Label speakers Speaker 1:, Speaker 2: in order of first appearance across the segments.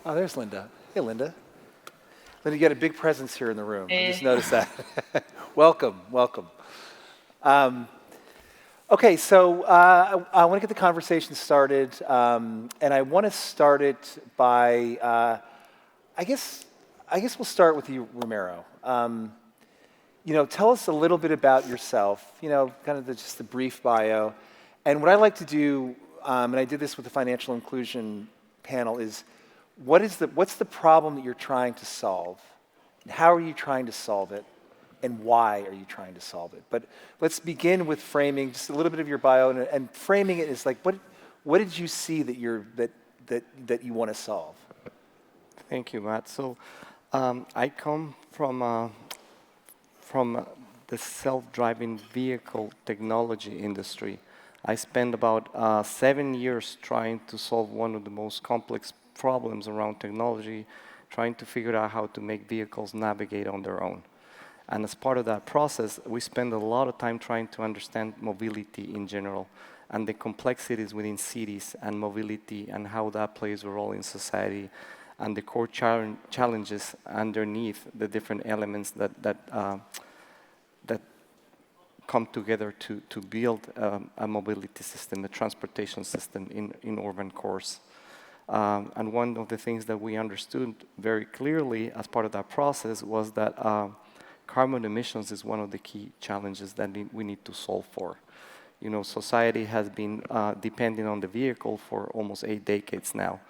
Speaker 1: Oh, there's Linda. Hey, Linda. Linda, you got a big presence here in the room. I just noticed that. Welcome, welcome. Okay, so I want to get the conversation started, and I want to start it by, I guess we'll start with you, Ramiro. Tell us a little bit about yourself. Kind of just the brief bio. And what I like to do, and I did this with the financial inclusion panel, is what's the problem that you're trying to solve, and how are you trying to solve it, and why are you trying to solve it? But let's begin with framing just a little bit of your bio, and framing it is like, what did you see that you want to solve?
Speaker 2: Thank you, Matt. So I come from the self-driving vehicle technology industry. I spent about 7 years trying to solve one of the most complex problems around technology, trying to figure out how to make vehicles navigate on their own. And as part of that process, we spend a lot of time trying to understand mobility in general and the complexities within cities and mobility and how that plays a role in society and the core challenges underneath the different elements that come together to build a mobility system, a transportation system in urban cores. And one of the things that we understood very clearly as part of that process was that carbon emissions is one of the key challenges that we need to solve for. Society has been depending on the vehicle for almost 8 decades now.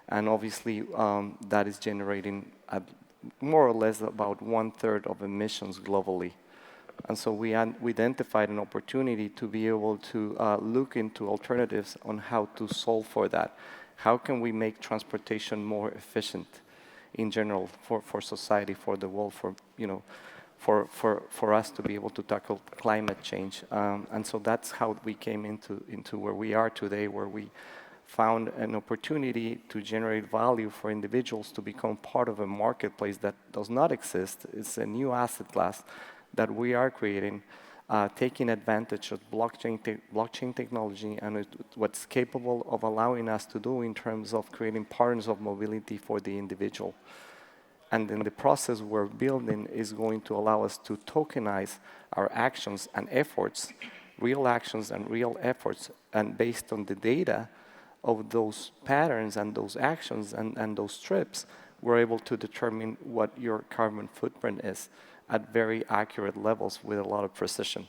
Speaker 2: And obviously, that is generating more or less about 1/3 of emissions globally. And so we identified an opportunity to be able to look into alternatives on how to solve for that. How can we make transportation more efficient in general for society, for the world, for us to be able to tackle climate change? And so that's how we came into where we are today, where we found an opportunity to generate value for individuals to become part of a marketplace that does not exist. It's a new asset class that we are creating, taking advantage of blockchain technology and what's capable of allowing us to do in terms of creating patterns of mobility for the individual. And then the process we're building is going to allow us to tokenize our actions and efforts, real actions and real efforts, and based on the data of those patterns and those actions and those trips, we're able to determine what your carbon footprint is at very accurate levels with a lot of precision.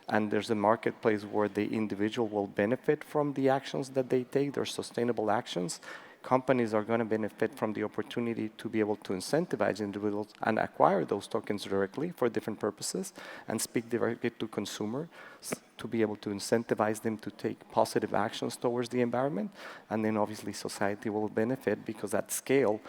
Speaker 2: And there's a marketplace where the individual will benefit from the actions that they take, their sustainable actions. Companies are going to benefit from the opportunity to be able to incentivize individuals and acquire those tokens directly for different purposes and speak directly to consumers to be able to incentivize them to take positive actions towards the environment. And then obviously society will benefit because at scale,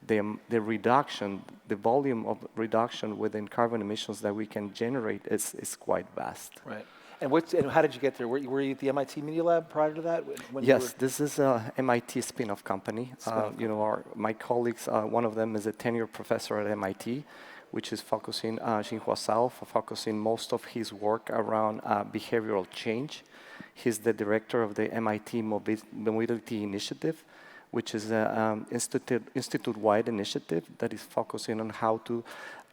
Speaker 2: the reduction, the volume of reduction within carbon emissions that we can generate is quite vast.
Speaker 1: Right. And how did you get there? Were you at the MIT Media Lab prior to that?
Speaker 2: Yes, this is a MIT spin-off company. My colleagues, one of them is a tenured professor at MIT, which is focusing, Xinhua Zhao, focusing most of his work around behavioral change. He's the director of the MIT Mobility Initiative, which is an institute-wide initiative that is focusing on how to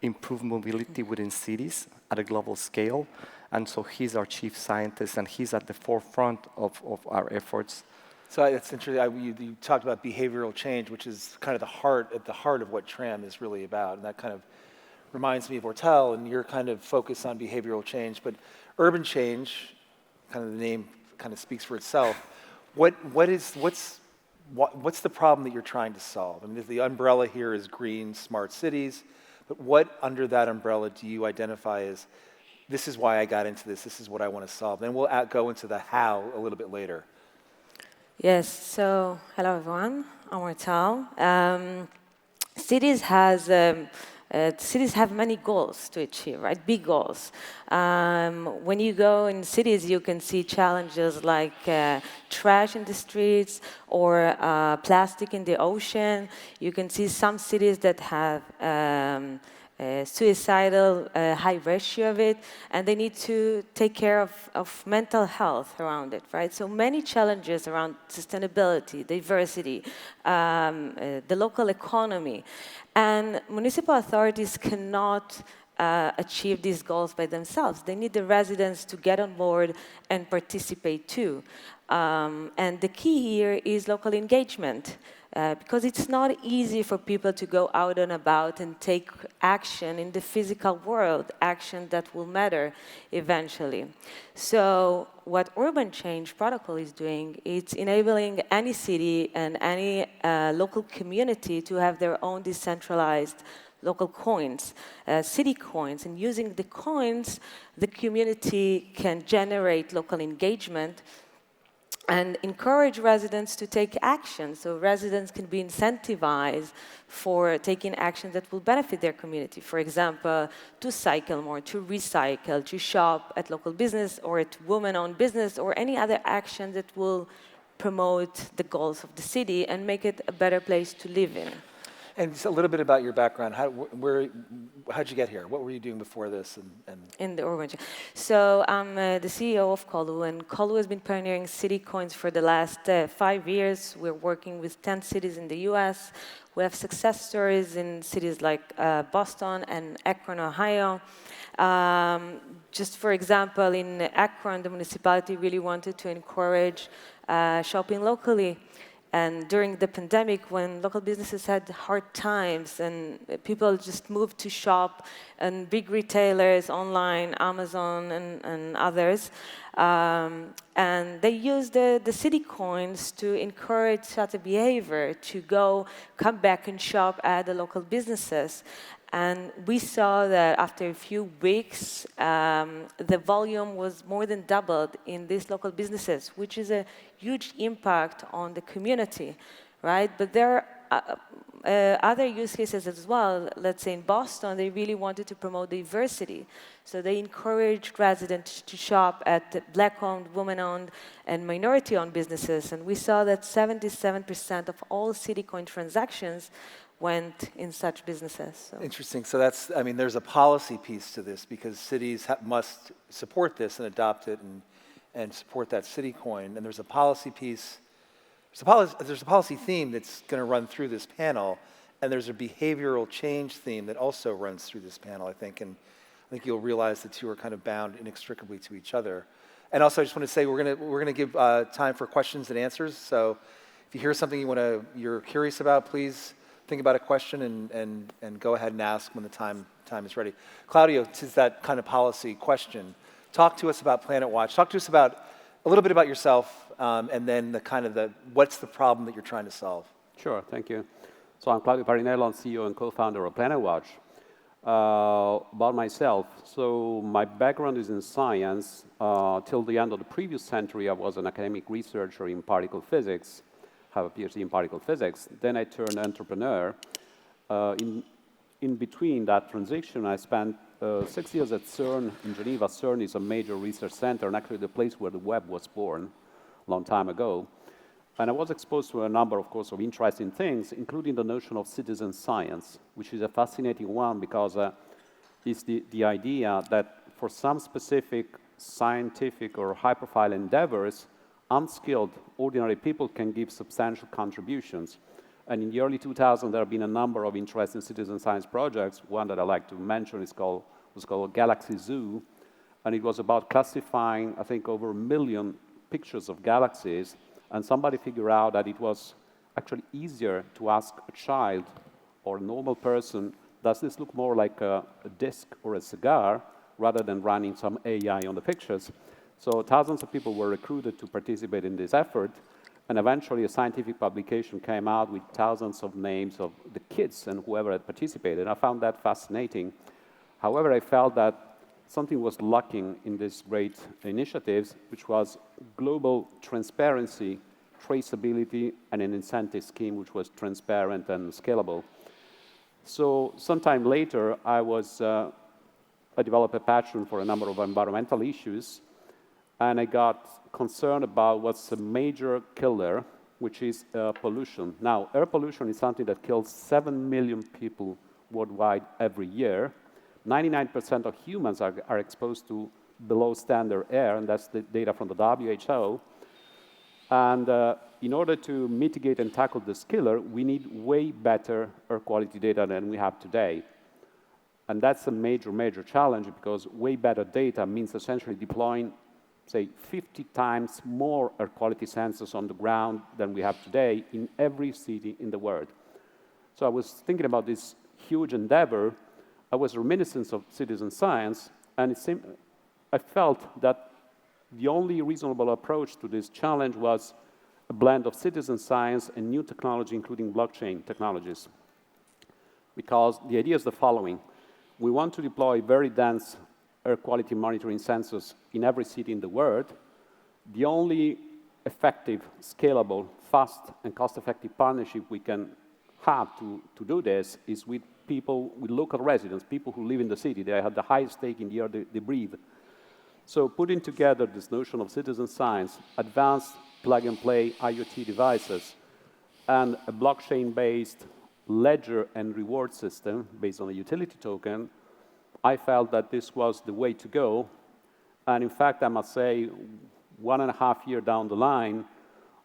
Speaker 2: improve mobility within cities at a global scale. And so he's our chief scientist, and he's at the forefront of our efforts.
Speaker 1: So it's interesting. You talked about behavioral change, which is kind of at the heart of what Tram is really about, and that kind of reminds me of Ortal and your kind of focus on behavioral change. But urban change, kind of the name kind of speaks for itself. What's the problem that you're trying to solve? I mean, the umbrella here is green, smart cities, but what under that umbrella do you identify as, this is why I got into this is what I want to solve? Then we'll go into the how a little bit later.
Speaker 3: Yes, so hello everyone, I'm Ortal. Cities have many goals to achieve, right? Big goals. When you go in cities, you can see challenges like trash in the streets or plastic in the ocean. You can see some cities that have suicidal, high ratio of it, and they need to take care of mental health around it, right? So many challenges around sustainability, diversity, the local economy, and municipal authorities cannot achieve these goals by themselves. They need the residents to get on board and participate too. And the key here is local engagement. Because it's not easy for people to go out and about and take action in the physical world, action that will matter eventually. So what Urban Change Protocol is doing, it's enabling any city and any local community to have their own decentralized local coins, city coins, and using the coins, the community can generate local engagement and encourage residents to take action. So residents can be incentivized for taking action that will benefit their community. For example, to cycle more, to recycle, to shop at local business or at women-owned business, or any other action that will promote the goals of the city and make it a better place to live in.
Speaker 1: And just a little bit about your background. How'd you get here? What were you doing before this?
Speaker 3: In the Urban Change. So I'm the CEO of Colu, and Colu has been pioneering city coins for the last 5 years. We're working with 10 cities in the US. We have success stories in cities like Boston and Akron, Ohio. Just for example, in Akron, the municipality really wanted to encourage shopping locally. And during the pandemic, when local businesses had hard times and people just moved to shop, and big retailers online, Amazon and others, and they used the city coins to encourage such a behavior, to come back and shop at the local businesses. And we saw that after a few weeks, the volume was more than doubled in these local businesses, which is a huge impact on the community, right? But there are other use cases as well. Let's say in Boston, they really wanted to promote diversity. So they encouraged residents to shop at Black-owned, women-owned, and minority-owned businesses. And we saw that 77% of all CityCoin transactions went in such businesses. So.
Speaker 1: Interesting. So there's a policy piece to this, because cities must support this and adopt it and support that city coin. And there's a policy piece. There's a policy theme that's going to run through this panel, and there's a behavioral change theme that also runs through this panel, I think. And I think you'll realize the two are kind of bound inextricably to each other. And also, I just want to say we're going to give time for questions and answers. So if you hear something you're curious about, please think about a question and go ahead and ask when the time is ready. Claudio, to that kind of policy question, talk to us about PlanetWatch. Talk to us about a little bit about yourself, and then what's the problem that you're trying to solve.
Speaker 4: Sure, thank you. So I'm Claudio Parrinello, I'm CEO and co-founder of PlanetWatch. About myself, so my background is in science. Till the end of the previous century, I was an academic researcher in particle physics. Have a PhD in particle physics. Then I turned entrepreneur. In between that transition, I spent 6 years at CERN in Geneva. CERN is a major research center, and actually the place where the web was born a long time ago. And I was exposed to a number, of course, of interesting things, including the notion of citizen science, which is a fascinating one because it's the idea that for some specific scientific or high-profile endeavors, unskilled, ordinary people can give substantial contributions. And in the early 2000s, there have been a number of interesting citizen science projects. One that I like to mention was called Galaxy Zoo, and it was about classifying, I think, over 1 million pictures of galaxies, and somebody figured out that it was actually easier to ask a child or a normal person, does this look more like a disc or a cigar, rather than running some AI on the pictures. So thousands of people were recruited to participate in this effort, and eventually a scientific publication came out with thousands of names of the kids and whoever had participated. I found that fascinating. However, I felt that something was lacking in these great initiatives, which was global transparency, traceability, and an incentive scheme which was transparent and scalable. So sometime later, I developed a passion for a number of environmental issues, and I got concerned about what's a major killer, which is pollution. Now, air pollution is something that kills 7 million people worldwide every year. 99% of humans are exposed to below standard air, and that's the data from the WHO. And in order to mitigate and tackle this killer, we need way better air quality data than we have today. And that's a major, major challenge because way better data means essentially deploying, say, 50 times more air quality sensors on the ground than we have today in every city in the world. So I was thinking about this huge endeavor. I was reminiscent of citizen science, and I felt that the only reasonable approach to this challenge was a blend of citizen science and new technology, including blockchain technologies. Because the idea is the following. We want to deploy very dense air quality monitoring sensors in every city in the world. The only effective, scalable, fast, and cost-effective partnership we can have to do this is with people, with local residents, people who live in the city. They have the highest stake in the air they breathe. So putting together this notion of citizen science, advanced plug-and-play IoT devices, and a blockchain-based ledger and reward system based on a utility token, I felt that this was the way to go. And in fact, I must say, 1.5 years down the line,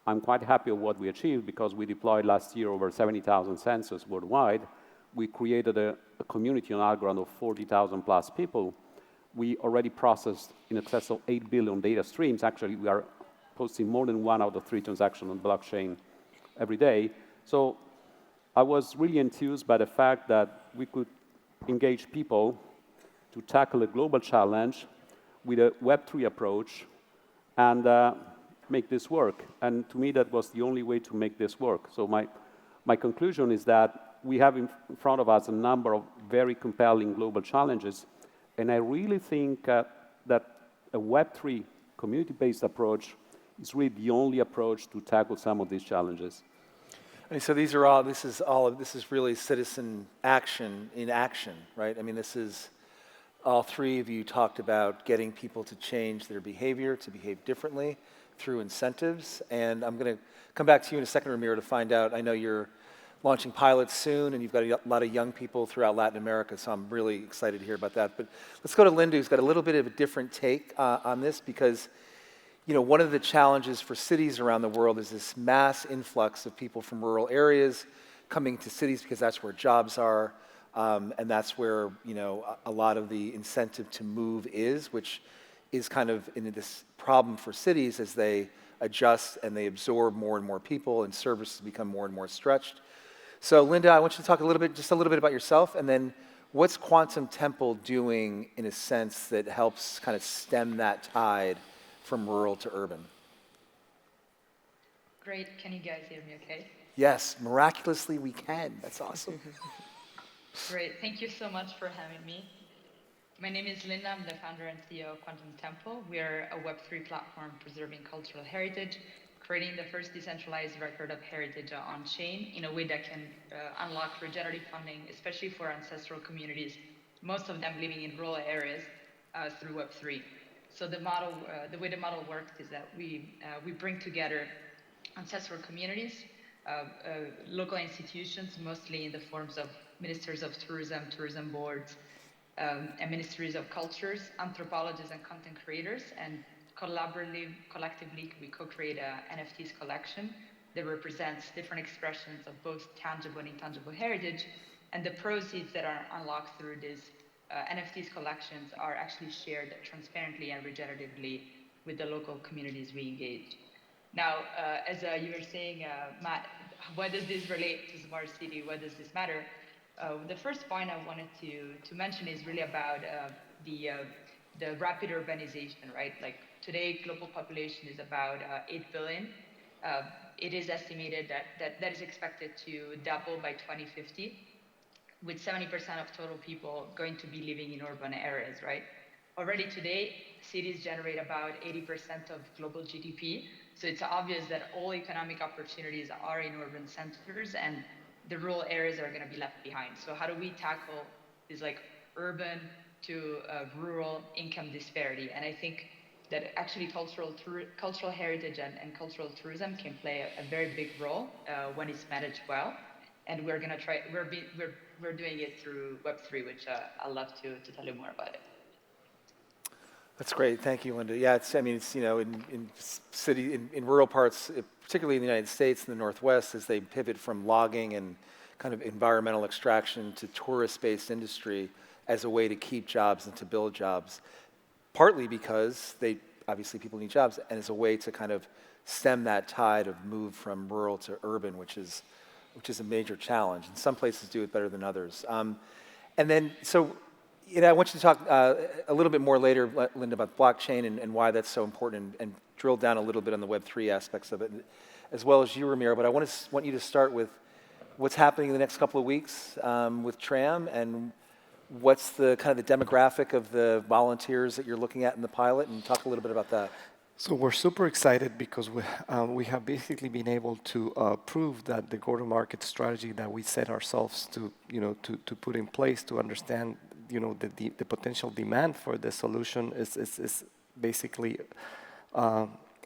Speaker 4: I'm quite happy with what we achieved because we deployed last year over 70,000 sensors worldwide. We created a community on Algorand of 40,000 plus people. We already processed in excess of 8 billion data streams. Actually, we are posting more than 1 out of 3 transactions on blockchain every day. So I was really enthused by the fact that we could engage people to tackle a global challenge with a Web3 approach and make this work. And to me, that was the only way to make this work. So my conclusion is that we have in front of us a number of very compelling global challenges. And I really think that a Web3 community-based approach is really the only approach to tackle some of these challenges.
Speaker 1: I mean, so this is really citizen action in action, right? I mean, this is, all three of you talked about getting people to change their behavior, to behave differently through incentives. And I'm going to come back to you in a second, Ramiro, to find out. I know you're launching pilots soon, and you've got a lot of young people throughout Latin America, so I'm really excited to hear about that. But let's go to Linda, who's got a little bit of a different take on this, because one of the challenges for cities around the world is this mass influx of people from rural areas coming to cities because that's where jobs are, and that's where a lot of the incentive to move is, which is kind of in this problem for cities as they adjust and they absorb more and more people and services become more and more stretched. So Linda, I want you to talk just a little bit about yourself, and then what's Quantum Temple doing in a sense that helps kind of stem that tide from rural to urban?
Speaker 5: Great. Can you guys hear me okay?
Speaker 1: Yes, miraculously we can. That's awesome.
Speaker 5: Great. Thank you so much for having me. My name is Linda. I'm the founder and CEO of Quantum Temple. We are a Web3 platform preserving cultural heritage, creating the first decentralized record of heritage on-chain in a way that can unlock regenerative funding, especially for ancestral communities, most of them living in rural areas, through Web3. So the way the model works is that we bring together ancestral communities, local institutions, mostly in the forms of ministers of tourism, tourism boards, and ministries of cultures, anthropologists and content creators, and collectively we co-create a NFTs collection that represents different expressions of both tangible and intangible heritage, and the proceeds that are unlocked through these NFTs collections are actually shared transparently and regeneratively with the local communities we engage. Now, as you were saying, Matt, why does this relate to smart city? Why does this matter? The first point I wanted to mention is really about the rapid urbanization, right? Like today, global population is about 8 billion. It is estimated that is expected to double by 2050, with 70% of total people going to be living in urban areas, right? Already today, cities generate about 80% of global GDP. So it's obvious that all economic opportunities are in urban centers and the rural areas are going to be left behind. So how do we tackle this like urban to rural income disparity? And I think that actually cultural heritage and cultural tourism can play a very big role when it's managed well. and we're gonna try. We're doing it through Web3, which I'd love to tell you more about it.
Speaker 1: That's great. Thank you, Linda. Yeah, I mean, it's, in rural parts, particularly in the United States and the Northwest, as they pivot from logging and kind of environmental extraction to tourist-based industry as a way to keep jobs and to build jobs, partly because obviously people need jobs, and as a way to kind of stem that tide of move from rural to urban, which is a major challenge. And some places do it better than others. And then, so, I want you to talk a little bit more later, Linda, about blockchain and why that's so important, and drill down a little bit on the Web3 aspects of it, as well as you, Ramiro. But I want you to start with what's happening in the next couple of weeks with Tram, and what's the kind of the demographic of the volunteers that you're looking at in the pilot, and talk a little bit about that.
Speaker 2: So we're super excited because we have basically been able to prove that the go-to-market strategy that we set ourselves to put in place to understand the potential demand for the solution is basically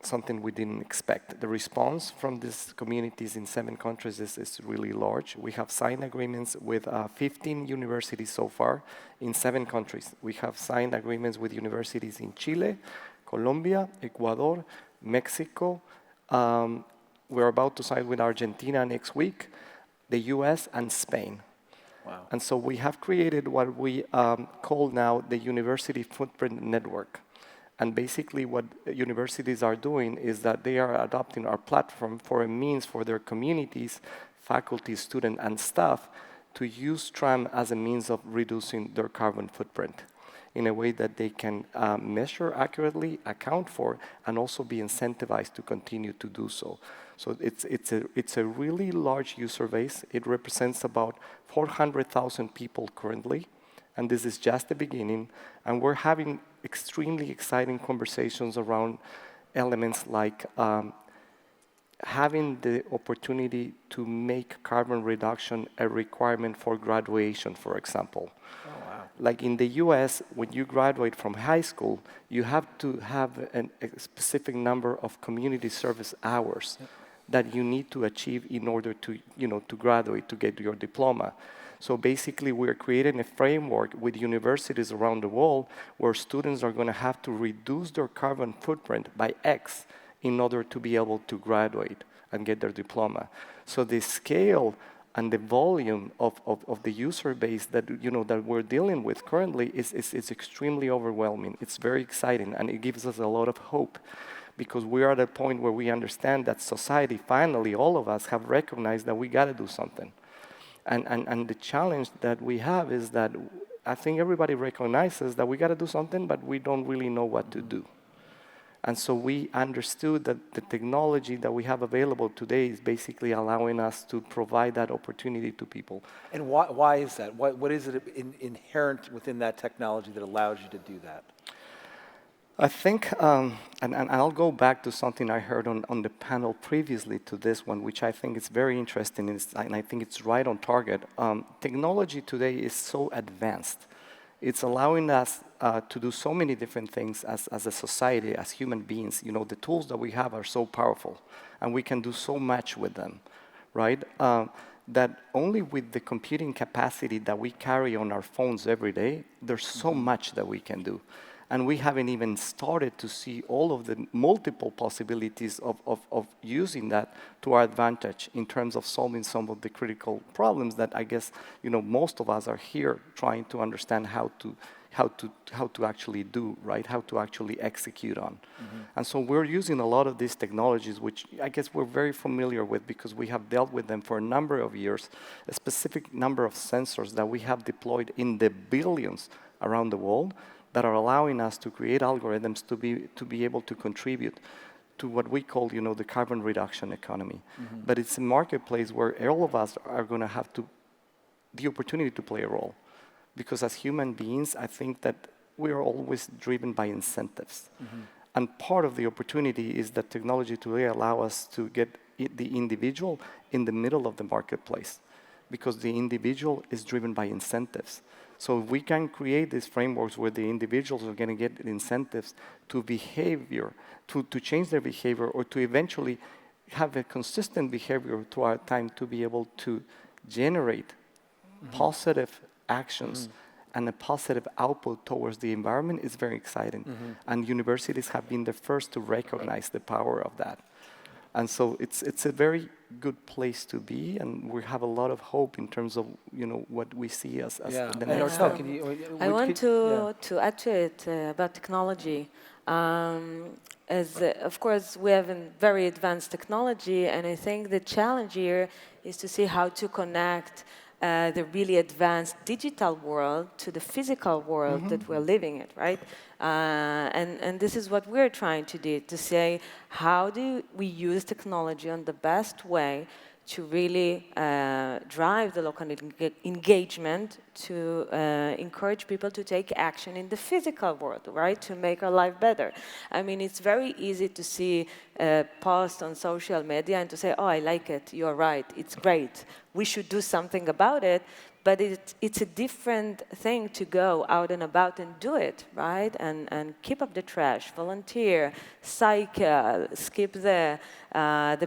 Speaker 2: something we didn't expect. The response from these communities in 7 countries is really large. We have signed agreements with 15 universities so far in 7 countries. We have signed agreements with universities in Chile, Colombia, Ecuador, Mexico. We're about to sign with Argentina next week, the US, and Spain.
Speaker 1: Wow.
Speaker 2: And so we have created what we call now the University Footprint Network. And basically what universities are doing is that they are adopting our platform for a means for their communities, faculty, students, and staff to use Tram as a means of reducing their carbon footprint in a way that they can measure accurately, account for, and also be incentivized to continue to do so. So it's a really large user base. It represents about 400,000 people currently, and this is just the beginning. And we're having extremely exciting conversations around elements like having the opportunity to make carbon reduction a requirement for graduation, for example.
Speaker 1: Oh, wow.
Speaker 2: Like in the US, when you graduate from high school, you have to have a specific number of community service hours that you need to achieve in order to graduate, to get your diploma. So basically, we're creating a framework with universities around the world where students are going to have to reduce their carbon footprint by X in order to be able to graduate and get their diploma. So the scale and the volume of the user base that we're dealing with currently is extremely overwhelming. It's very exciting, and it gives us a lot of hope, because we are at a point where we understand that society, finally, all of us have recognized that we got to do something. And the challenge that we have is that I think everybody recognizes that we got to do something, but we don't really know what to do. And so we understood that the technology that we have available today is basically allowing us to provide that opportunity to people.
Speaker 1: And why is that? What is it inherent within that technology that allows you to do that?
Speaker 2: I think, and I'll go back to something I heard on the panel previously to this one, which I think is very interesting, and I think it's right on target. Technology today is so advanced. It's allowing us to do so many different things as a society, as human beings. The tools that we have are so powerful, and we can do so much with them, right? That only with the computing capacity that we carry on our phones every day, there's so much that we can do. And we haven't even started to see all of the multiple possibilities of using that to our advantage in terms of solving some of the critical problems that I guess most of us are here trying to understand how to actually do, right? How to actually execute on. Mm-hmm. And so we're using a lot of these technologies, which I guess we're very familiar with because we have dealt with them for a number of years, a specific number of sensors that we have deployed in the billions around the world, that are allowing us to create algorithms to be able to contribute to what we call, the carbon reduction economy. Mm-hmm. But it's a marketplace where all of us are going to have the opportunity to play a role. Because as human beings, I think that we are always driven by incentives. Mm-hmm. And part of the opportunity is that technology today allows us to get the individual in the middle of the marketplace, because the individual is driven by incentives. So if we can create these frameworks where the individuals are going to get incentives to behavior, to change their behavior, or to eventually have a consistent behavior throughout time to be able to generate positive actions and a positive output towards the environment is very exciting. And universities have been the first to recognize the power of that. And so it's a very good place to be, and we have a lot of hope in terms of what we see as the next step.
Speaker 3: I want to add to it about technology. Of course, we have a very advanced technology, and I think the challenge here is to see how to connect the really advanced digital world to the physical world that we're living in, right? And this is what we're trying to do, to say, how do we use technology in the best way to really drive the local engagement, to encourage people to take action in the physical world, right, to make our life better. I mean, it's very easy to see a post on social media and to say, oh, I like it, you're right, it's great, we should do something about it. But it's a different thing to go out and about and do it, right? And keep up the trash, volunteer, cycle, skip the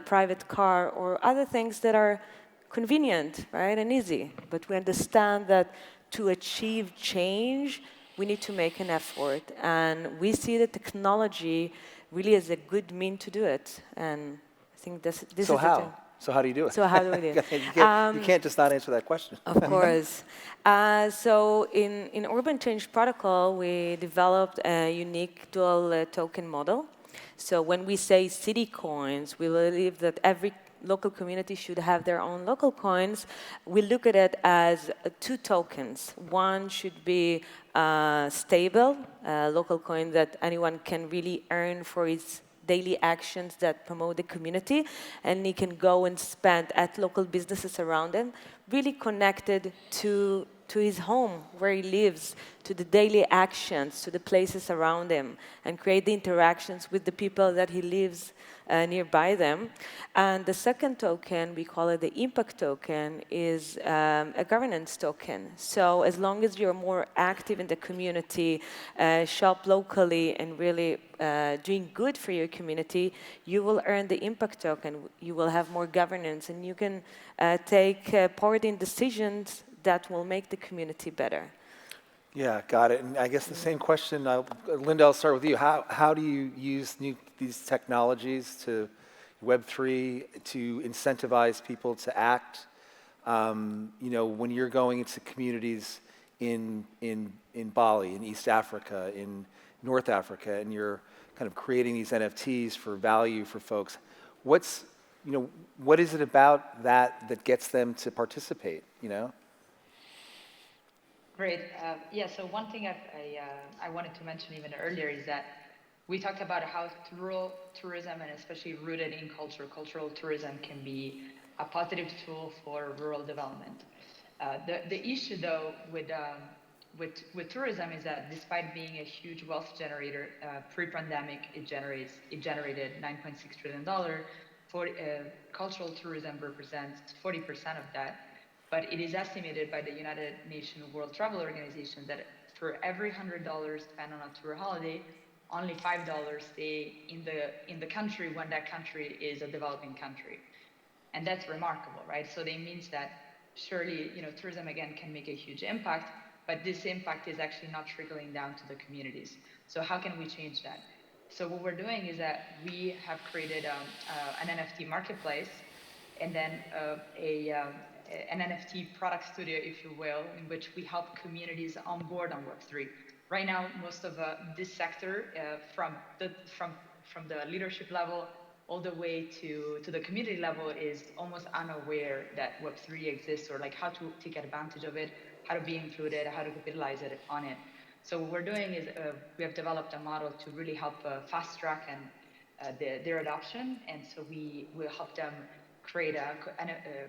Speaker 3: private car, or other things that are convenient, right, and easy. But we understand that to achieve change, we need to make an effort. And we see the technology really as a good means to do it. And I think this is the thing.
Speaker 1: So how do you do it?
Speaker 3: So how do we do it?
Speaker 1: You can't just not answer that question.
Speaker 3: Of course. So in Urban Change Protocol, we developed a unique dual token model. So when we say city coins, we believe that every local community should have their own local coins. We look at it as two tokens. One should be stable, a local coin that anyone can really earn for its daily actions that promote the community, and he can go and spend at local businesses around him, really connected to his home, where he lives, to the daily actions, to the places around him, and create the interactions with the people that he lives nearby them. And the second token, we call it the impact token, is a governance token. So as long as you're more active in the community, shop locally, and really doing good for your community, you will earn the impact token. You will have more governance, and you can take part in decisions that will make the community better.
Speaker 1: Yeah, got it. And I guess the same question, Linda, I'll start with you. How do you use these technologies to Web3 to incentivize people to act? When you're going into communities in Bali, in East Africa, in North Africa, and you're kind of creating these NFTs for value for folks, what is it about that gets them to participate?
Speaker 5: Great. Yeah, so one thing I wanted to mention even earlier is that we talked about how rural tourism, and especially rooted in cultural tourism, can be a positive tool for rural development. The issue, though, with tourism is that despite being a huge wealth generator, pre-pandemic it generated $9.6 trillion. Cultural tourism represents 40% of that. But it is estimated by the United Nations World Travel Organization that for every $100 spent on a tour holiday, only $5 stay in the country when that country is a developing country. And that's remarkable, right? So that means that surely, tourism again can make a huge impact, but this impact is actually not trickling down to the communities. So how can we change that? So what we're doing is that we have created an NFT marketplace, and then an NFT product studio, if you will, in which we help communities on board on Web3. Right now, most of this sector, from the leadership level all the way to the community level, is almost unaware that Web3 exists, or like how to take advantage of it, how to be included, how to capitalize on it. So what we're doing is we have developed a model to really help fast track their adoption, and so we will help them create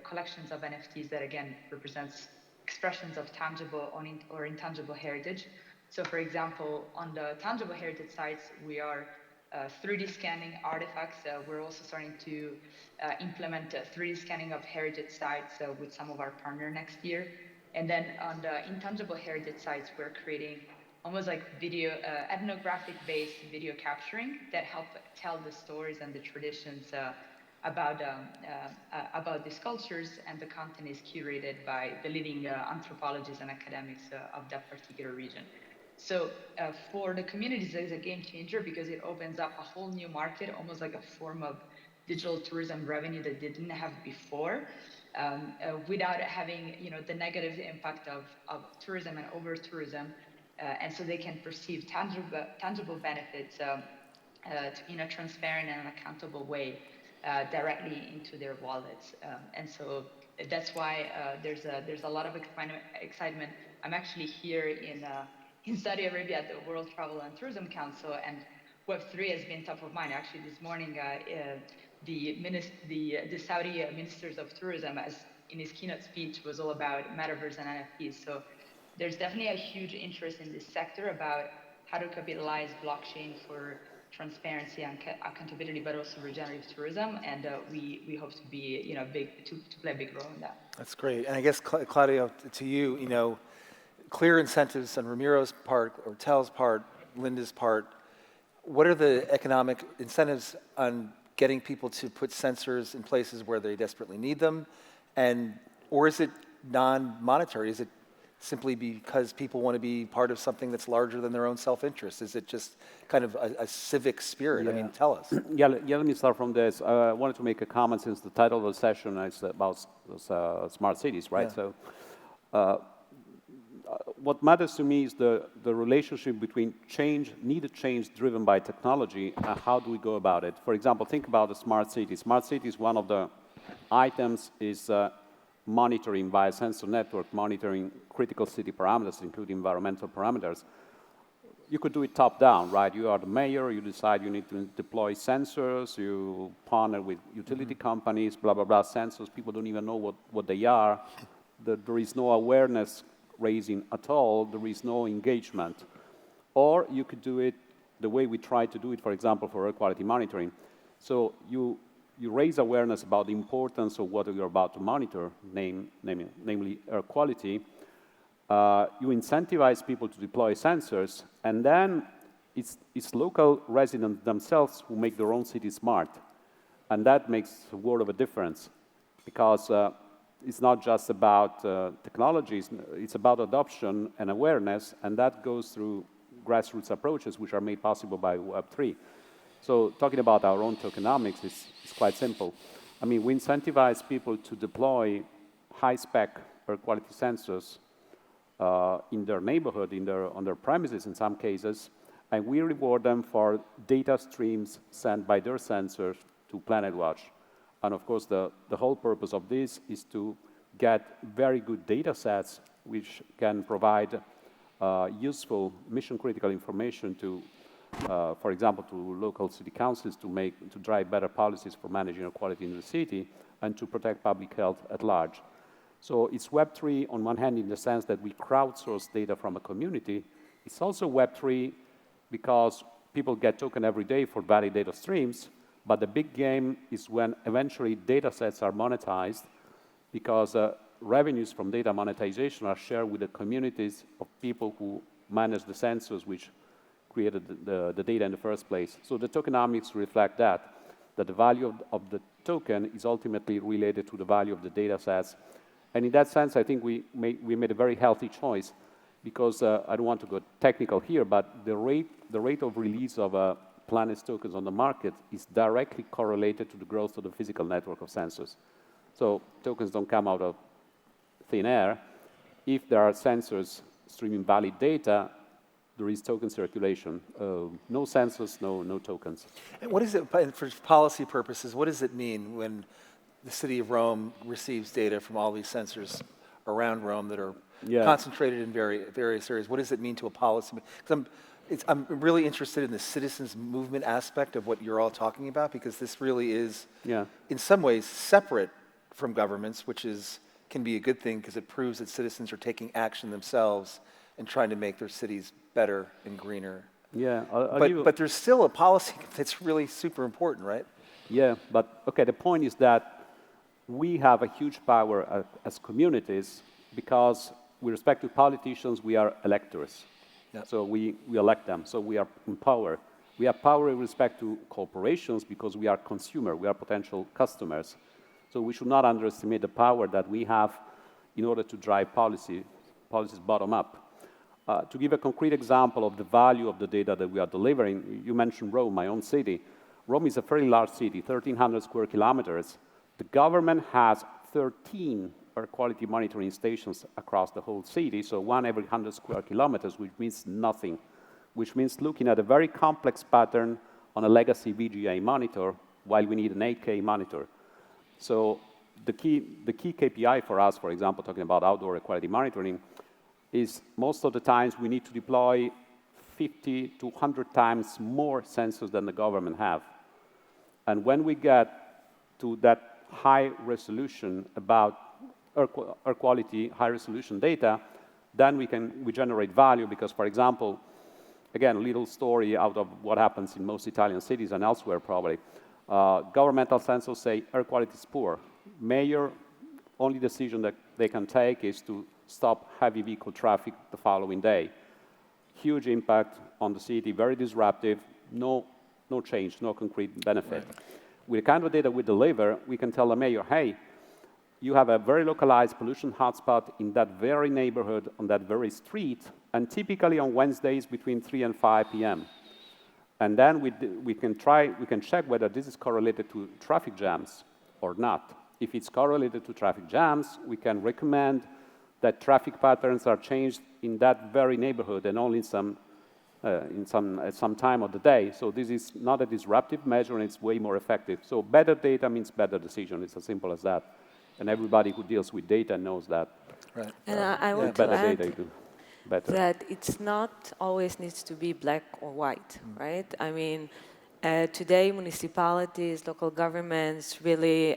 Speaker 5: collections of NFTs that again represents expressions of tangible or intangible heritage. So for example, on the tangible heritage sites, we are 3D scanning artifacts. We're also starting to implement 3D scanning of heritage sites with some of our partners next year. And then on the intangible heritage sites, we're creating almost like video, ethnographic-based video capturing that help tell the stories and the traditions about these cultures, and the content is curated by the leading anthropologists and academics of that particular region. So for the communities, it's a game changer because it opens up a whole new market, almost like a form of digital tourism revenue that they didn't have before, without having the negative impact of tourism and over tourism, and so they can perceive tangible benefits in a transparent and accountable way directly into their wallets, and so that's why there's a lot of excitement. I'm actually here in Saudi Arabia at the World Travel and Tourism Council, and Web3 has been top of mind. Actually, this morning, the Saudi Ministers of Tourism, in his keynote speech, was all about metaverse and NFTs. So there's definitely a huge interest in this sector about how to capitalize blockchain for transparency and accountability, but also regenerative tourism, and we hope to be to play a big role in that.
Speaker 1: That's great. And I guess, Claudio, to you, clear incentives on Ramiro's part, Ortal's part, Linda's part. What are the economic incentives on getting people to put sensors in places where they desperately need them? Or is it non-monetary? Is it simply because people want to be part of something that's larger than their own self-interest? Is it just kind of a civic spirit?
Speaker 4: Yeah.
Speaker 1: I mean, tell us.
Speaker 4: Yeah, let me start from this. I wanted to make a comment since the title of the session is about smart cities, right?
Speaker 1: Yeah.
Speaker 4: So what matters to me is the relationship between needed change driven by technology, and how do we go about it? For example, think about the smart city. Smart city is one of the items is monitoring by a sensor network, monitoring critical city parameters, including environmental parameters. You could do it top-down, right? You are the mayor, you decide you need to deploy sensors, you partner with utility companies, blah, blah, blah, sensors. People don't even know what they are. There is no awareness raising at all. There is no engagement. Or you could do it the way we try to do it, for example, for air quality monitoring. So you raise awareness about the importance of what you're about to monitor, namely air quality. You incentivize people to deploy sensors, and then it's local residents themselves who make their own city smart. And that makes a world of a difference, because it's not just about technologies, it's about adoption and awareness, and that goes through grassroots approaches, which are made possible by Web3. So talking about our own tokenomics is quite simple. I mean, we incentivize people to deploy high-spec air quality sensors in their neighborhood, on their premises in some cases, and we reward them for data streams sent by their sensors to PlanetWatch. And of course, the whole purpose of this is to get very good data sets which can provide useful mission-critical information to, for example, to local city councils to drive better policies for managing air quality in the city and to protect public health at large. So it's Web3 on one hand in the sense that we crowdsource data from a community. It's also Web3 because people get token every day for valid data streams, but the big game is when eventually data sets are monetized, because revenues from data monetization are shared with the communities of people who manage the sensors which created the data in the first place. So the tokenomics reflect that the value of the token is ultimately related to the value of the data sets. And in that sense, I think we made a very healthy choice, because I don't want to go technical here, but the rate of release of Planet's tokens on the market is directly correlated to the growth of the physical network of sensors. So tokens don't come out of thin air. If there are sensors streaming valid data, there is token circulation. No sensors, no tokens.
Speaker 1: And what is it, for policy purposes, what does it mean when the city of Rome receives data from all these sensors around Rome that are concentrated in various areas? What does it mean to a policy? Because I'm really interested in the citizens movement aspect of what you're all talking about, because this really is, in some ways, separate from governments, which can be a good thing because it proves that citizens are taking action themselves and trying to make their cities better and greener.
Speaker 4: Yeah,
Speaker 1: but there's still a policy that's really super important, right?
Speaker 4: Yeah, but okay, the point is that we have a huge power as communities, because with respect to politicians, we are electors. Yeah. So we elect them, so we are in power. We have power with respect to corporations because we are consumer, we are potential customers. So we should not underestimate the power that we have in order to drive policies bottom up. To give a concrete example of the value of the data that we are delivering, you mentioned Rome, my own city. Rome is a fairly large city, 1,300 square kilometers. The government has 13 air quality monitoring stations across the whole city, so 1 every 100 square kilometers, which means nothing, which means looking at a very complex pattern on a legacy VGA monitor while we need an 8K monitor. So the key KPI for us, for example, talking about outdoor air quality monitoring, is most of the times we need to deploy 50 to 100 times more sensors than the government have. And when we get to that high resolution about air quality, high resolution data, then we generate value because, for example, again, a little story out of what happens in most Italian cities and elsewhere probably. Governmental sensors say air quality is poor. Mayor, only decision that they can take is to stop heavy vehicle traffic the following day. Huge impact on the city, very disruptive, no change, no concrete benefit. Right. With the kind of data we deliver, we can tell the mayor, hey, you have a very localized pollution hotspot in that very neighborhood, on that very street, and typically on Wednesdays between 3 and 5 p.m. And then we can check whether this is correlated to traffic jams or not. If it's correlated to traffic jams, we can recommend that traffic patterns are changed in that very neighborhood and only at some time of the day. So this is not a disruptive measure, and it's way more effective. So better data means better decision. It's as simple as that. And everybody who deals with data knows that.
Speaker 1: Right.
Speaker 3: And I want to
Speaker 4: better
Speaker 3: add
Speaker 4: data, you do better.
Speaker 3: that it's not always needs to be black or white, right? I mean, today municipalities, local governments really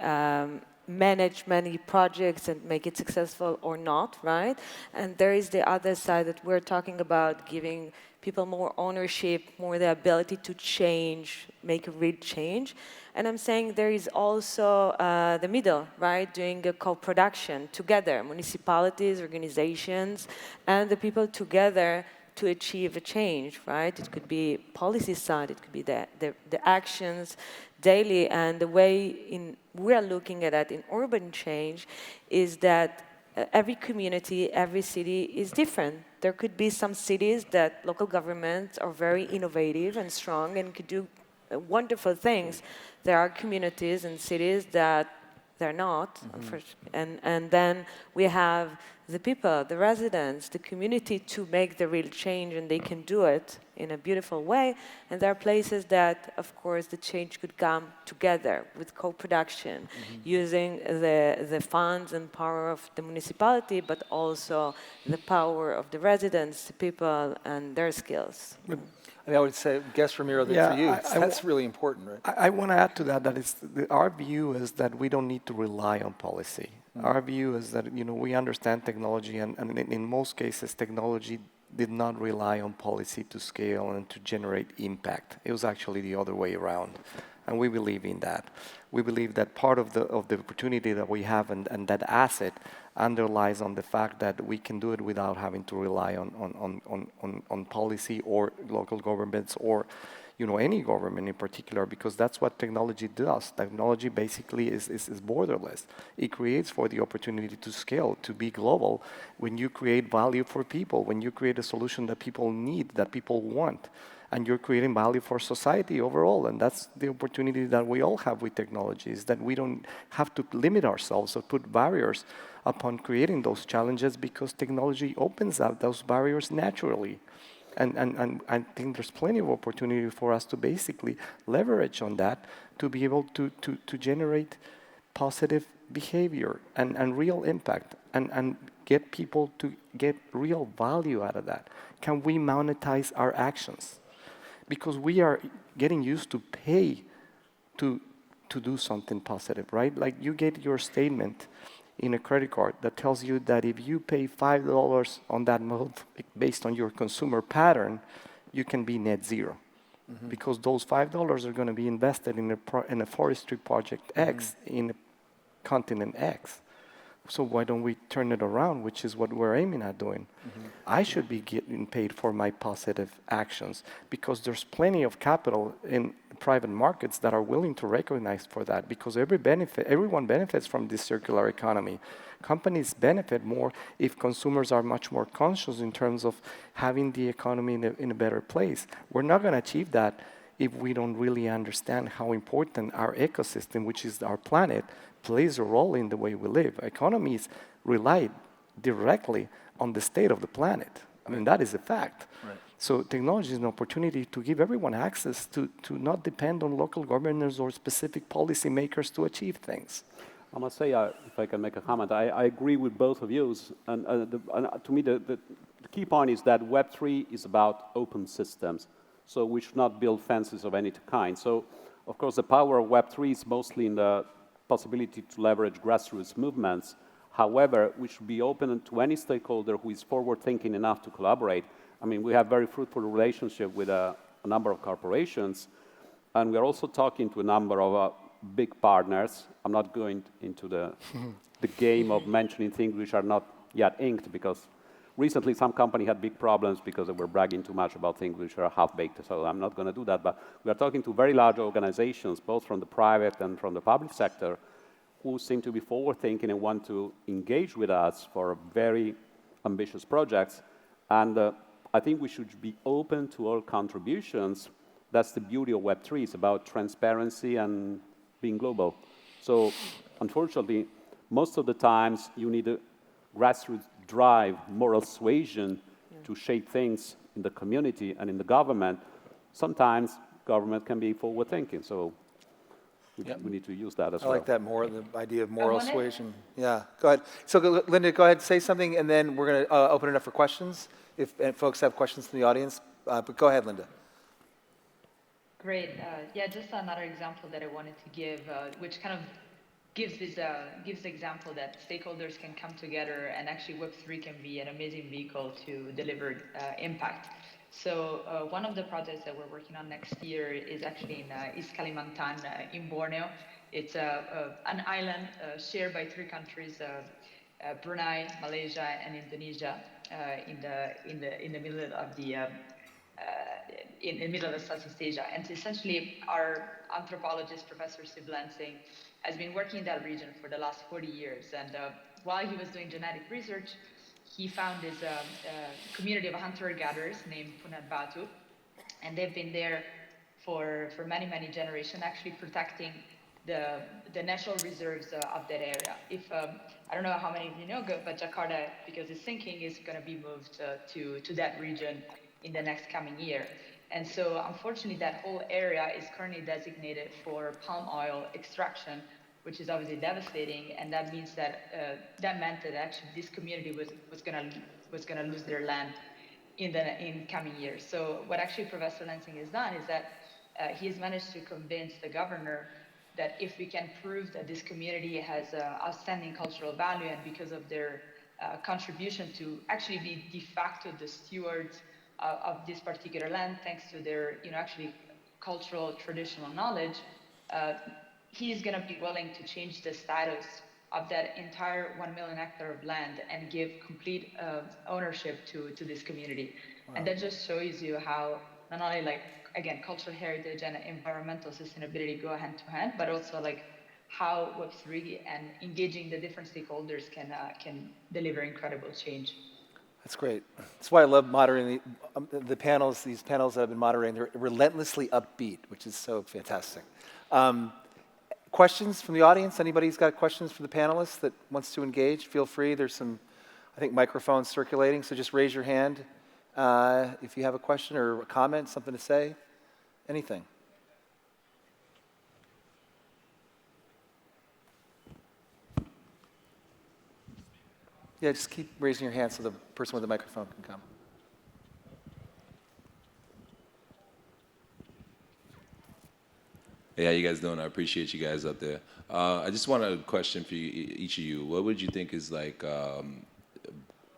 Speaker 3: manage many projects and make it successful or not, right? And there is the other side that we're talking about, giving people more ownership, more the ability to change, make a real change. And I'm saying there is also the middle, right? Doing a co-production together, municipalities, organizations, and the people together to achieve a change, right? It could be policy side, it could be the actions daily, and the way we are looking at that in urban change is that every community, every city is different. There could be some cities that local governments are very innovative and strong and could do wonderful things. There are communities and cities that they're not. And then we have the people, the residents, the community to make the real change, and they can do it in a beautiful way. And there are places that, of course, the change could come together with co-production, using the funds and power of the municipality, but also the power of the residents, the people, and their skills.
Speaker 1: I mean, I would say, guess, Ramiro, that for you, that's really important, right?
Speaker 2: I want to add to that our view is that we don't need to rely on policy. Our view is that, we understand technology, and in most cases, technology did not rely on policy to scale and to generate impact. It was actually the other way around, and we believe in that. We believe that part of the opportunity that we have and that asset underlies on the fact that we can do it without having to rely on policy or local governments or any government in particular, because that's what technology does. Technology basically is borderless. It creates for the opportunity to scale, to be global, when you create value for people, when you create a solution that people need, that people want, and you're creating value for society overall. And that's the opportunity that we all have with technology, is that we don't have to limit ourselves or put barriers upon creating those challenges, because technology opens up those barriers naturally. And I think there's plenty of opportunity for us to basically leverage on that to be able to generate positive behavior and real impact and get people to get real value out of that. Can we monetize our actions? Because we are getting used to pay to do something positive, right? Like you get your statement in a credit card that tells you that if you pay $5 on that month based on your consumer pattern, you can be net zero. Because those $5 are going to be invested in a forestry project X in continent X. So why don't we turn it around, which is what we're aiming at doing? I should be getting paid for my positive actions because there's plenty of capital in private markets that are willing to recognize for that because everyone benefits from this circular economy. Companies benefit more if consumers are much more conscious in terms of having the economy in a better place. We're not going to achieve that if we don't really understand how important our ecosystem, which is our planet, plays a role in the way we live. Economies rely directly on the state of the planet. I mean, that is a fact.
Speaker 1: Right.
Speaker 2: So technology is an opportunity to give everyone access to not depend on local governors or specific policymakers to achieve things.
Speaker 4: I must say, if I can make a comment, I agree with both of you. And to me, the key point is that Web3 is about open systems. So we should not build fences of any kind. So, of course, the power of Web3 is mostly in the possibility to leverage grassroots movements. However, we should be open to any stakeholder who is forward-thinking enough to collaborate. I mean, we have very fruitful relationship with a number of corporations, and we are also talking to a number of big partners. I'm not going into the game of mentioning things which are not yet inked, because recently some company had big problems because they were bragging too much about things which are half-baked, so I'm not going to do that. But we are talking to very large organizations, both from the private and from the public sector, who seem to be forward-thinking and want to engage with us for very ambitious projects. And I think we should be open to all contributions. That's the beauty of Web3. It's about transparency and being global. So, unfortunately, most of the times you need a grassroots drive, moral suasion to shape things in the community and in the government. Sometimes government can be forward-thinking, so we need to use that as well.
Speaker 1: I like that more, the idea of moral suasion. Yeah, go ahead. So Linda, go ahead, say something, and then we're going to open it up for questions, if folks have questions from the audience. But go ahead, Linda.
Speaker 5: Great. Yeah, just another example that I wanted to give, which kind of gives the example that stakeholders can come together, and actually Web3 can be an amazing vehicle to deliver impact. So one of the projects that we're working on next year is actually in East Kalimantan in Borneo. It's an island shared by 3 countries, Brunei, Malaysia, and Indonesia, in the middle of in the middle of Southeast Asia. And essentially, our anthropologist, Professor Siv Lansing, has been working in that region for the last 40 years. And while he was doing genetic research, he found this community of hunter-gatherers named Punan Batu, and they've been there for many, many generations, actually protecting the natural reserves of that area. If I don't know how many of you know, but Jakarta, because it's sinking, is going to be moved to that region in the next coming year. And so, unfortunately, that whole area is currently designated for palm oil extraction, which is obviously devastating, and that means that that meant that actually this community was gonna lose their land in coming years. So what actually Professor Lansing has done is that he has managed to convince the governor that if we can prove that this community has outstanding cultural value, and because of their contribution to actually be de facto the stewards of this particular land, thanks to their actually cultural traditional knowledge, he's going to be willing to change the status of that entire 1 million hectare of land and give complete ownership to this community. Wow. And that just shows you how not only again, cultural heritage and environmental sustainability go hand to hand, but also how Web3 and engaging the different stakeholders can deliver incredible change.
Speaker 1: That's great. That's why I love moderating the panels. These panels that I've been moderating, they're relentlessly upbeat, which is so fantastic. Questions from the audience? Anybody's got questions for the panelists that wants to engage? Feel free. There's some, I think, microphones circulating, so just raise your hand if you have a question or a comment, something to say, anything. Yeah, just keep raising your hand so the person with the microphone can come.
Speaker 6: Hey, how you guys doing? I appreciate you guys up there. I just want a question for you, each of you. What would you think is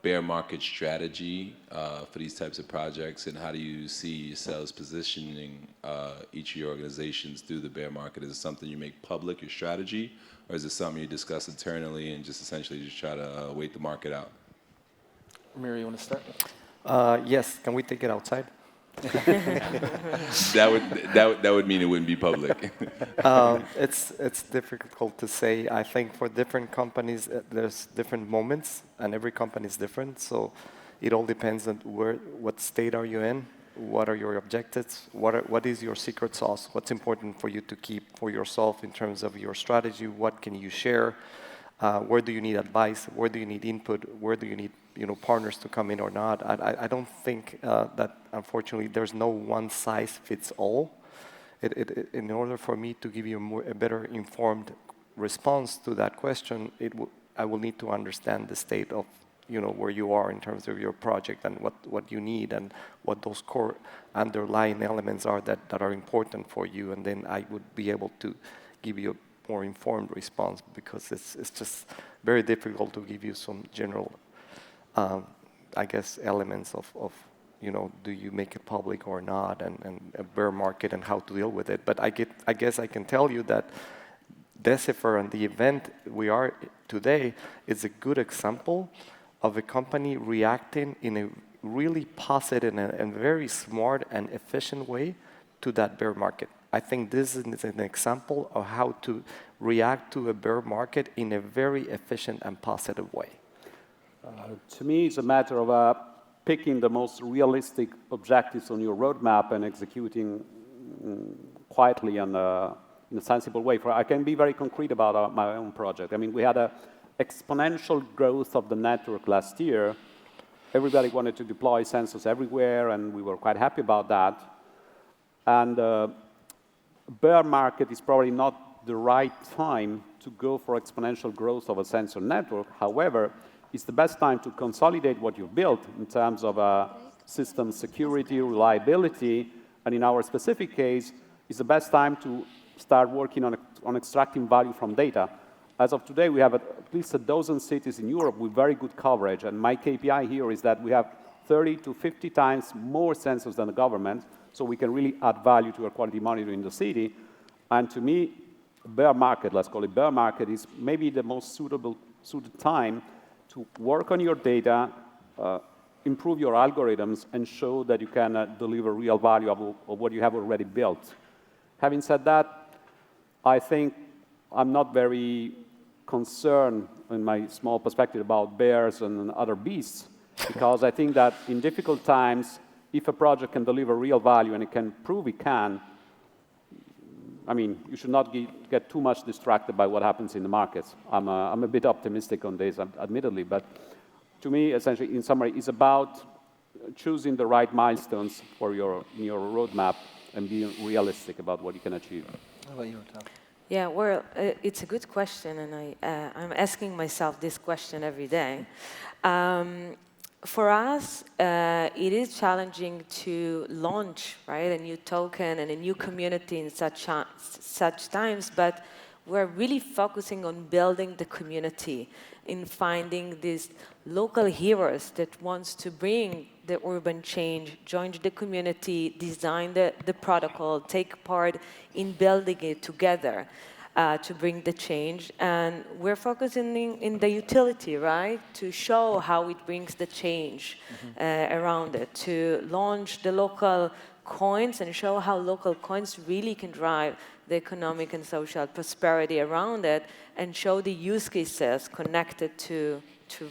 Speaker 6: bear market strategy for these types of projects, and how do you see yourselves positioning each of your organizations through the bear market? Is it something you make public, your strategy, or is it something you discuss internally and just essentially just try to wait the market out?
Speaker 1: Ramiro, you want to start?
Speaker 2: Yes, can we take it outside?
Speaker 6: That would mean it wouldn't be public.
Speaker 2: It's difficult to say. I think for different companies, there's different moments, and every company is different. So it all depends on what state are you in, what are your objectives, what is your secret sauce, what's important for you to keep for yourself in terms of your strategy, what can you share, where do you need advice, where do you need input, where do you need partners to come in or not. I don't think that, unfortunately, there's no one size fits all. In order for me to give you a better informed response to that question, I will need to understand the state of where you are in terms of your project and what you need and what those core underlying elements are that are important for you, and then I would be able to give you a more informed response, because it's just very difficult to give you some general I guess elements of do you make it public or not, and a bear market and how to deal with it. But I guess I can tell you that Decipher and the event we are today is a good example of a company reacting in a really positive and very smart and efficient way to that bear market. I think this is an example of how to react to a bear market in a very efficient and positive way.
Speaker 4: To me, it's a matter of picking the most realistic objectives on your roadmap and executing quietly and in a sensible way. I can be very concrete about my own project. I mean, we had an exponential growth of the network last year. Everybody wanted to deploy sensors everywhere, and we were quite happy about that. And bear market is probably not the right time to go for exponential growth of a sensor network. However, it's the best time to consolidate what you've built in terms of system security, reliability, and in our specific case, it's the best time to start working on extracting value from data. As of today, we have at least a dozen cities in Europe with very good coverage, and my KPI here is that we have 30 to 50 times more sensors than the government, so we can really add value to air quality monitoring in the city. And to me, bear market, let's call it bear market, is maybe the most suited time to work on your data, improve your algorithms, and show that you can deliver real value of what you have already built. Having said that, I think I'm not very concerned in my small perspective about bears and other beasts, because I think that in difficult times, if a project can deliver real value and it can prove it can, I mean, you should not get too much distracted by what happens in the markets. I'm a bit optimistic on this, admittedly, but to me, essentially, in summary, it's about choosing the right milestones for your roadmap and being realistic about what you can achieve.
Speaker 1: How about you, Tom?
Speaker 3: Yeah, well, it's a good question, and I'm asking myself this question every day. For us, it is challenging to launch, right, a new token and a new community in such times, but we're really focusing on building the community, in finding these local heroes that wants to bring the urban change, join the community, design the protocol, take part in building it together. To bring the change, and we're focusing in the utility, right? To show how it brings the change around it, to launch the local coins and show how local coins really can drive the economic and social prosperity around it, and show the use cases connected to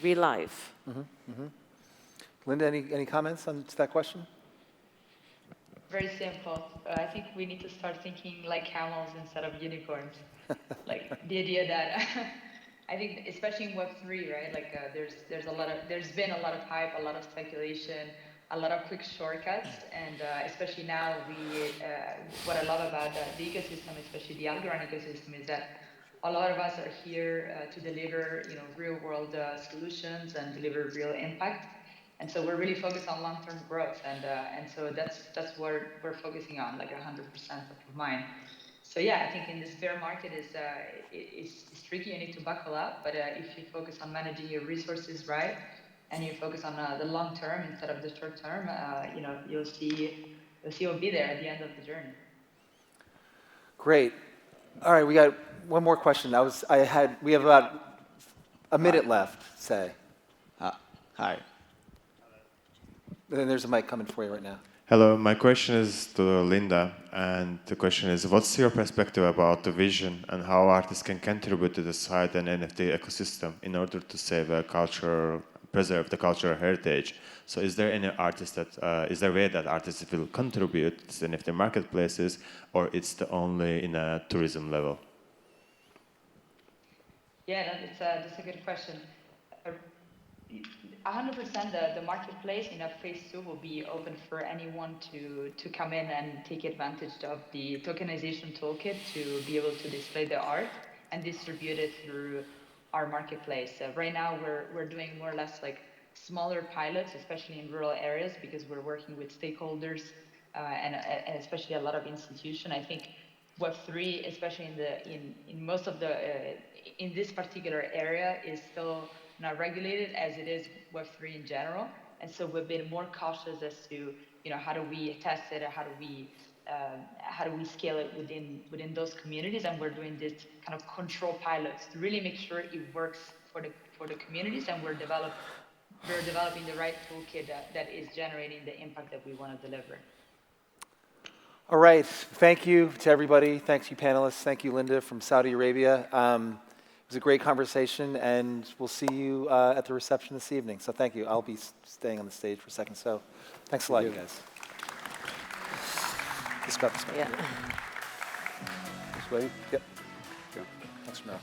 Speaker 3: real life.
Speaker 1: Linda, any comments on that question?
Speaker 5: Very simple. I think we need to start thinking like camels instead of unicorns. Like the idea that I think, especially in Web3, right? Like there's been a lot of hype, a lot of speculation, a lot of quick shortcuts, and especially now what I love about the ecosystem, especially the Algorand ecosystem, is that a lot of us are here to deliver, real-world solutions and deliver real impact. And so we're really focused on long-term growth, and so that's what we're focusing on, like 100% of mine. So yeah, I think in this bear market it's tricky. You need to buckle up, but if you focus on managing your resources right, and you focus on the long term instead of the short term, you'll see we'll be there at the end of the journey.
Speaker 1: Great. All right, we got one more question. We have about a minute left, say.
Speaker 7: Hi.
Speaker 1: And then there's a mic coming for you right now.
Speaker 8: Hello, my question is to Linda, and the question is, what's your perspective about the vision and how artists can contribute to the site and NFT ecosystem in order to save a culture, preserve the cultural heritage? So is there any artist is there a way that artists will contribute to the NFT marketplaces, or it's only in a tourism level?
Speaker 5: Yeah, that's a good question. 100% the marketplace in phase 2 will be open for anyone to come in and take advantage of the tokenization toolkit to be able to display the art and distribute it through our marketplace. Right now we're doing more or less like smaller pilots, especially in rural areas, because we're working with stakeholders and especially a lot of institutions. I think Web3, especially in most of the in this particular area, is still not regulated as it is Web3 in general, and so we've been more cautious as to how do we test it, or how do we scale it within those communities, and we're doing this kind of control pilots to really make sure it works for the communities, and we're developing the right toolkit that is generating the impact that we want to deliver.
Speaker 1: All right, thank you to everybody. Thanks you panelists. Thank you, Linda from Saudi Arabia. It was a great conversation, and we'll see you at the reception this evening. So thank you. I'll be staying on the stage for a second. So thanks a lot, you guys. Just grab this mic.
Speaker 3: Yeah.
Speaker 4: This way?
Speaker 1: Yep.
Speaker 4: Sure.
Speaker 1: Thanks, Ramiro.